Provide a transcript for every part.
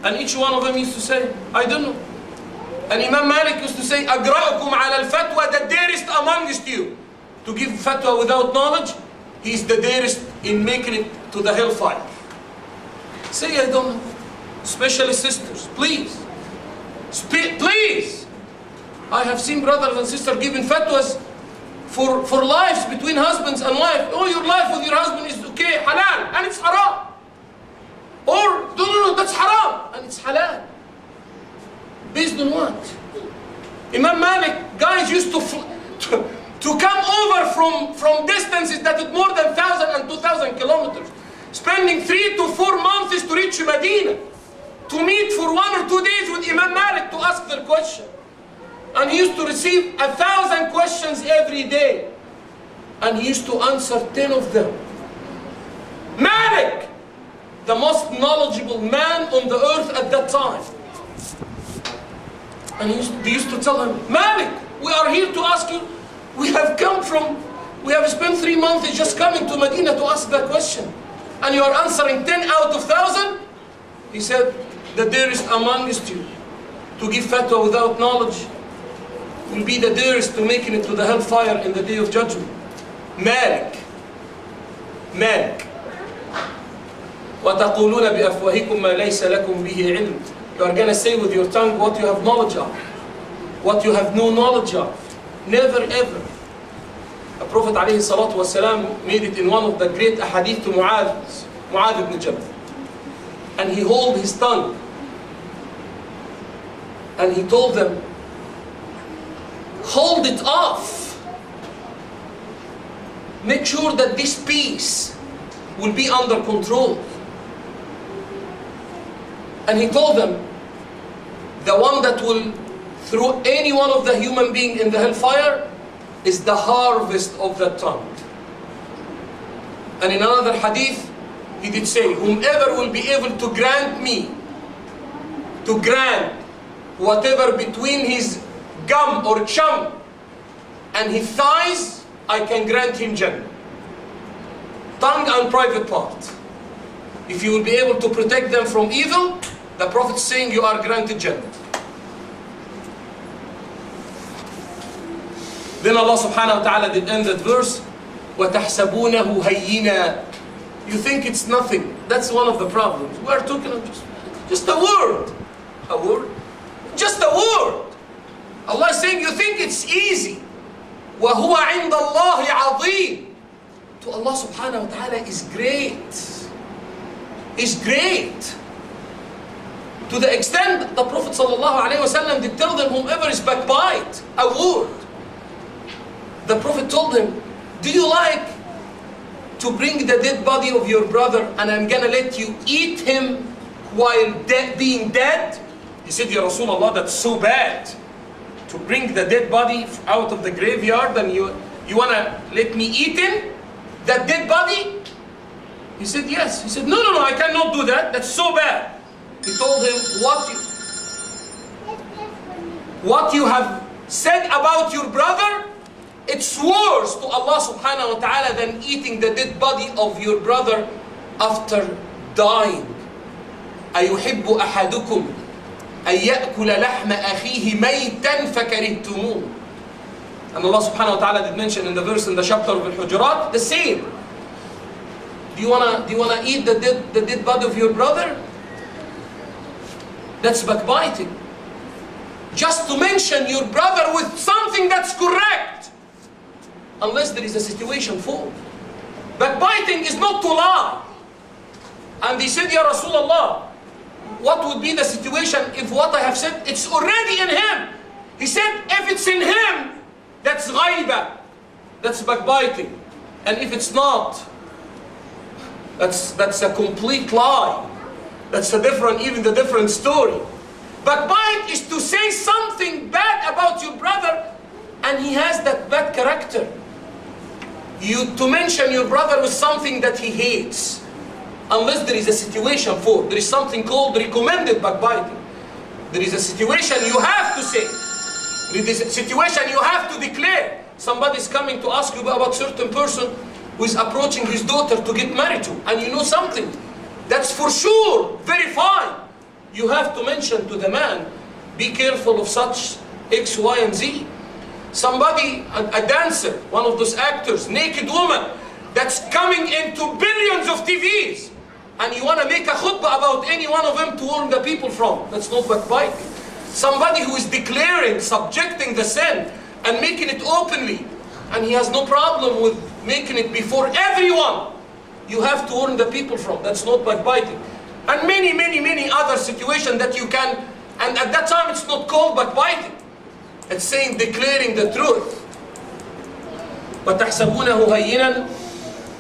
And each one of them used to say, I don't know. And Imam Malik used to say, أَقْرَأُكُمْ عَلَى الْفَتْوَى, the dearest amongst you. To give fatwa without knowledge, he's the dearest in making it to the hellfire. Say, I don't know. Especially sisters, please. Please. I have seen brothers and sisters giving fatwas for lives between husbands and wife. Oh, your life with your husband is okay, halal, and it's haram. Or, no, that's haram, and it's halal. Based on what? Imam Malik, guys used to come over from distances that is more than 1,000 and 2,000 kilometers, spending 3 to 4 months to reach Medina, to meet for 1 or 2 days with Imam Malik to ask their question. And he used to receive 1,000 questions every day. And he used to answer 10 of them. Malik, the most knowledgeable man on the earth at that time. And they used to tell him, Malik, we are here to ask you, we have spent 3 months just coming to Medina to ask that question. And you are answering 10 out of 1,000? He said, the dearest amongst you to give fatwa without knowledge will be the dearest to making it to the hellfire in the day of judgment. Malik. وَتَقُولُونَ بِأَفْوَاهِكُمْ مَا لَيْسَ لَكُمْ بِهِ عِلْمٍ. You are going to say with your tongue what you have knowledge of, what you have no knowledge of. Never ever. The Prophet ﷺ made it in one of the great ahadith to Mu'adh ibn Jabal. And he held his tongue. And he told them, hold it off. Make sure that this peace will be under control. And he told them, the one that will throw any one of the human being in the hellfire is the harvest of the tongue. And in another hadith, he did say, whomever will be able to grant whatever between his gum or chum and his thighs, I can grant him Jannah. Tongue and private part. If you will be able to protect them from evil, the Prophet is saying you are granted Jannah. Then Allah subhanahu wa ta'ala did end that verse, وَتَحْسَبُونَهُ هَيِّنًا. You think it's nothing. That's one of the problems. We are talking of just a word. A word? Just a word. Allah is saying you think it's easy. وَهُوَ عِنْدَ اللَّهِ عَظِيمٌ. To Allah subhanahu wa ta'ala is great. Is great. To the extent that the Prophet sallallahu alayhi wa sallam did tell them, whomever is backbite, a word. The Prophet told him, do you like to bring the dead body of your brother and I'm gonna let you eat him while being dead? He said, Ya Rasulullah, that's so bad. To bring the dead body out of the graveyard and you wanna let me eat him? That dead body? He said, yes. He said, no, I cannot do that. That's so bad. He told him, what you have said about your brother, it's worse to Allah subhanahu wa ta'ala than eating the dead body of your brother after dying. أَيُحِبُّ أَحَدُكُمْ أَن يَأْكُلَ لَحْمَ أَخِيهِ مَيْتًا فَكَرِهْتُمُوهُ. And Allah subhanahu wa ta'ala did mention in the verse in the chapter of Al-Hujurat, the same. Do you wanna eat the dead body of your brother? That's backbiting. Just to mention your brother with something that's correct. Unless there is a situation for. Backbiting is not to lie. And they said, Ya Rasulullah, what would be the situation if what I have said, it's already in him? He said, if it's in him, that's ghaiba, that's backbiting. And if it's not, that's a complete lie. That's even the different story. Backbite is to say something bad about your brother and he has that bad character. To mention your brother with something that he hates. Unless there is a situation for. There is something called recommended backbiting. There is a situation you have to say. There is a situation you have to declare. Somebody is coming to ask you about a certain person who is approaching his daughter to get married to. And you know something. That's for sure very fine. you have to mention to the man, be careful of such X, Y, and Z. Somebody, a dancer, one of those actors, naked woman, that's coming into billions of TVs, and you want to make a khutbah about any one of them to warn the people from. That's not backbiting. Somebody who is declaring, subjecting the sin, and making it openly, and he has no problem with making it before everyone, you have to warn the people from. That's not backbiting. And many, many, many other situations that you can, and at that time it's not called backbiting. It's saying, declaring the truth. وَتَحْسَبُونَهُ هَيِّنًا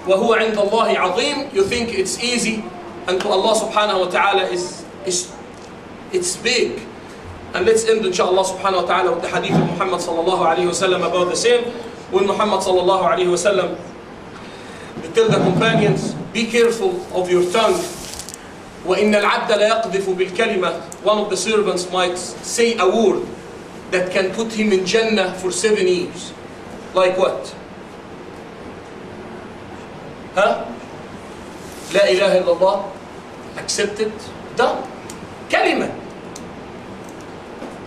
وَهُوَ عِنْدَ اللَّهِ عَظِيمٌ. You think it's easy, and to Allah subhanahu wa ta'ala it's big. And let's end inshallah subhanahu wa ta'ala with the hadith of Muhammad sallallahu alayhi wa sallam about the same. When Muhammad sallallahu alayhi wa sallam tell the companions, be careful of your tongue. وَإِنَّ الْعَبْدَ لَيَقْذِفُ بِالْكَلِمَةِ. One of the servants might say a word that can put him in Jannah for 7 years. Like what? Huh? La ilaha illallah. Accepted. Done. Kalima.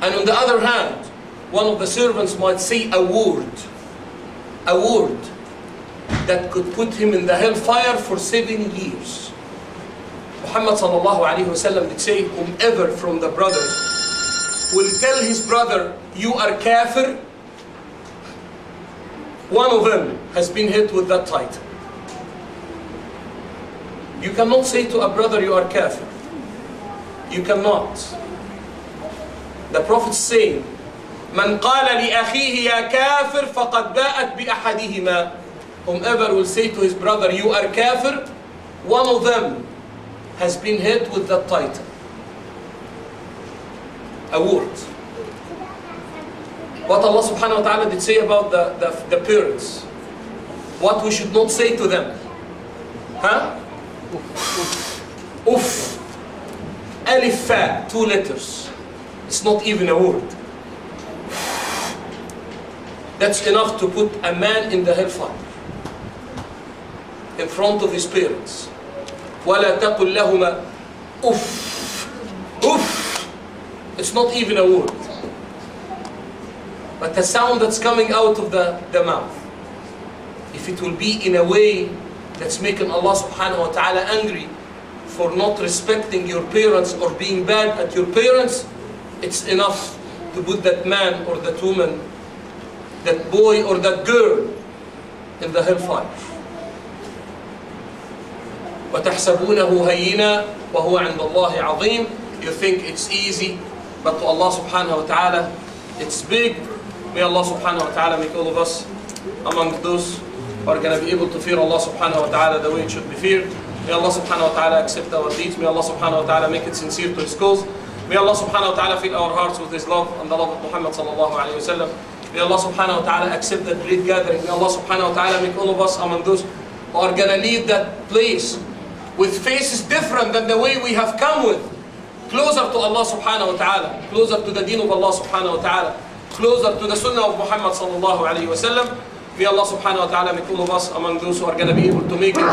And on the other hand, one of the servants might say a word that could put him in the hellfire for 7 years. Muhammad sallallahu alayhi wa sallam did say, whomever from the brothers will tell his brother, you are kafir, one of them has been hit with that title. You cannot say to a brother, you are kafir. You cannot. The Prophet saying, من قال لأخيه يا كافر فقد باءت بأحدهما. Whomever will say to his brother, you are kafir, one of them has been hit with that title. A word. What Allah subhanahu wa ta'ala did say about the parents. What we should not say to them. Huh? Uff. Alif fa, 2 letters. It's not even a word. That's enough to put a man in the hellfire. In front of his parents. وَلَا تَقُلْ لَهُمَا uff. Uff. It's not even a word. But the sound that's coming out of the mouth, if it will be in a way that's making Allah subhanahu wa ta'ala angry for not respecting your parents or being bad at your parents, it's enough to put that man or that woman, that boy or that girl in the hellfire. وَتَحْسَبُونَهُ هَيِّنًا وَهُوَ عِنْدَ اللَّهِ عَظِيمٌ. You think it's easy, but to Allah subhanahu wa ta'ala, it's big. May Allah subhanahu wa ta'ala make all of us among those who are going to be able to fear Allah subhanahu wa ta'ala the way it should be feared. May Allah subhanahu wa ta'ala accept our deeds. May Allah subhanahu wa ta'ala make it sincere to His cause. May Allah subhanahu wa ta'ala fill our hearts with His love and the love of Muhammad sallallahu alayhi wa sallam. May Allah subhanahu wa ta'ala accept that great gathering. May Allah subhanahu wa ta'ala make all of us among those who are going to leave that place with faces different than the way we have come with. Closer to Allah subhanahu wa ta'ala, closer to the deen of Allah subhanahu wa ta'ala, closer to the sunnah of Muhammad sallallahu alayhi wa sallam. May Allah subhanahu wa ta'ala make all of us among those who are going to be able to make it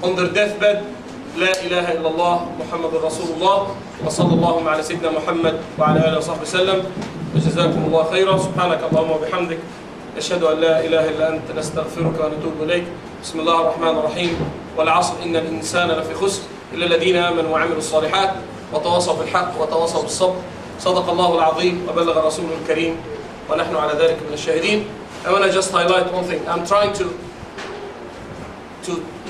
on their deathbed. La ilaha illallah Muhammadur Rasulullah wa sallallahu ala sayyidina Muhammad wa ala alihi wa sahbihi sallam. Wa jazakumullah khairan. Subhanaka Allahumma wa bihamdik. Nashhadu an la ilaha illa anta nastaghfiruka wa natubu ilayk. Bismillahir rahmanir rahim. Wal 'asr innal insana lafi khusr illa alladhina amanu wa 'amilus salihat. وتواصوا بالحق وتواصوا بالصبر. صدق الله العظيم وبلغ رسوله الكريم ونحن على ذلك من الشاهدين. I want to just highlight one thing. I'm trying to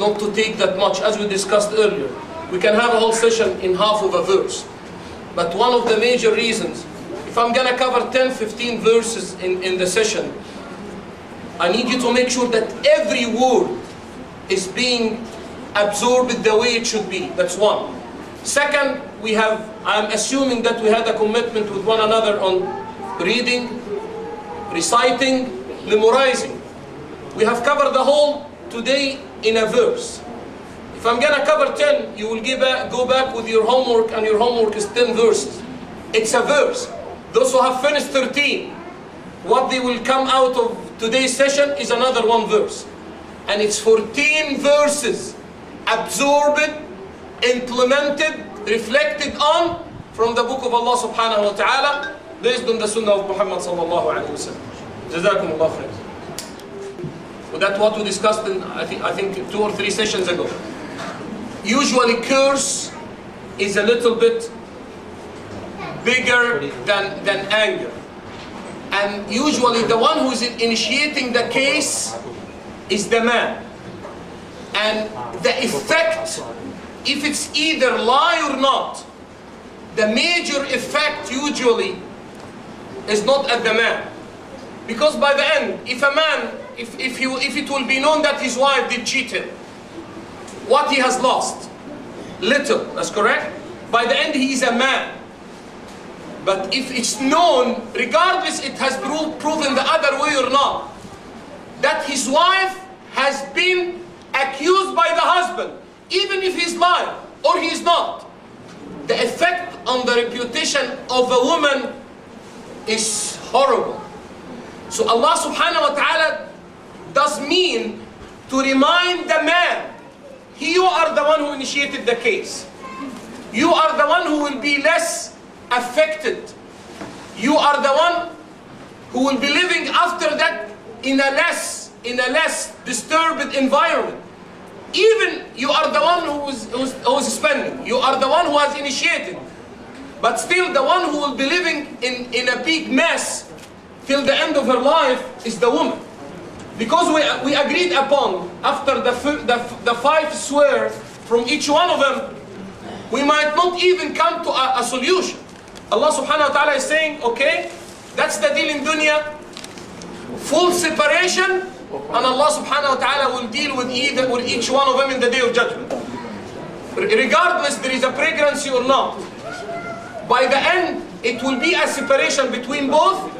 not to take that much, as we discussed earlier. We can have a whole session in half of a verse. But one of the major reasons, if I'm going to cover 10-15 verses in the session, I need you to make sure that every word is being absorbed the way it should be. That's one. Second, I'm assuming that we had a commitment with one another on reading, reciting, memorizing. We have covered the whole today in a verse. If I'm going to cover 10, you will go back with your homework, and your homework is 10 verses. It's a verse. Those who have finished 13, what they will come out of today's session is another one verse. And it's 14 verses absorbed, implemented, reflected on, from the book of Allah subhanahu wa ta'ala, based on the sunnah of Muhammad sallallahu alayhi wa sallam. Jazakumullah khair. So that's what we discussed in, I think 2 or 3 sessions ago. Usually curse is a little bit bigger than anger. And usually the one who is initiating the case is the man. And the effect, if it's either lie or not, the major effect usually is not at the man. Because by the end, if a man, if it will be known that his wife did cheat him, what he has lost? Little, that's correct? By the end he is a man. But if it's known, regardless it has proven the other way or not, that his wife has been accused by the husband, even if he's lying or he's not, the effect on the reputation of a woman is horrible. So Allah subhanahu wa ta'ala does mean to remind the man, you are the one who initiated the case. You are the one who will be less affected. You are the one who will be living after that in a less disturbed environment. Even you are the one who's spending. You are the one who has initiated. But still the one who will be living in a big mess till the end of her life is the woman. Because we agreed upon, after the 5 swear from each one of them, we might not even come to a solution. Allah subhanahu wa ta'ala is saying, okay, that's the deal in dunya, full separation, and Allah subhanahu wa ta'ala will deal with each one of them in the day of judgment. Regardless there is a pregnancy or not. By the end, it will be a separation between both,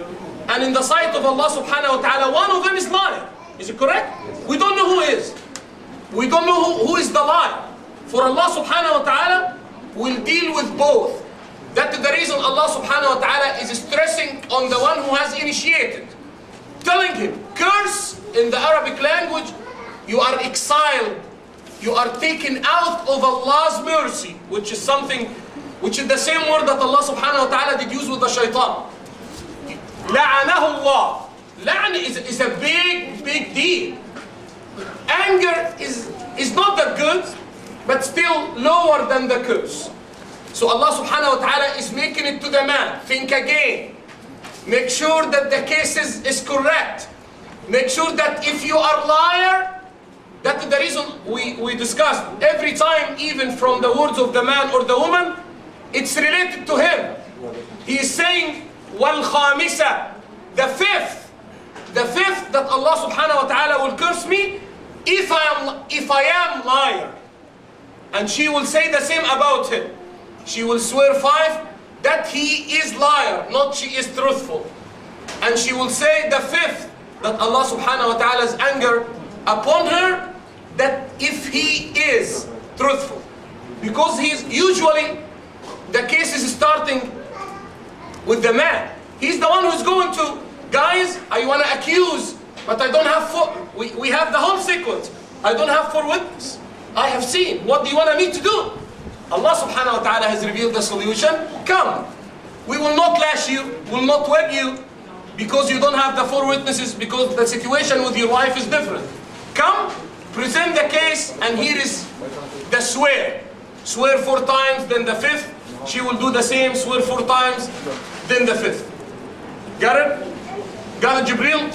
and in the sight of Allah subhanahu wa ta'ala, one of them is lying. Is it correct? We don't know who is. We don't know who is the liar. For Allah subhanahu wa ta'ala will deal with both. That's the reason Allah subhanahu wa ta'ala is stressing on the one who has initiated. Telling him, curse in the Arabic language, you are exiled. You are taken out of Allah's mercy, which is the same word that Allah subhanahu wa ta'ala did use with the shaitan. La'anahu Allah. La'n is a big deal. Anger is not that good, but still lower than the curse. So Allah subhanahu wa ta'ala is making it to the man. Think again. Make sure that the case is correct. Make sure that if you are liar, that's the reason we discussed. Every time, even from the words of the man or the woman, it's related to him. He is saying, wal khamisa, the fifth that Allah subhanahu wa ta'ala will curse me if I am liar. And she will say the same about him. She will swear 5 that he is liar, not she is truthful. And she will say the 5th that Allah subhanahu wa ta'ala's anger upon her, that if he is truthful. Because he's usually, the case is starting with the man. He's the one who's going to, guys, I want to accuse, but I don't have we have the whole sequence. I don't have 4 witnesses. I have seen. What do you want me to do? Allah subhanahu wa ta'ala has revealed the solution. Come. We will not lash you, will not whip you, because you don't have the 4 witnesses, because the situation with your wife is different. Come, present the case, and here is the swear. Swear 4 times, then the 5th. She will do the same, swear 4 times, then the 5th. Got it? Got it, Jibreel?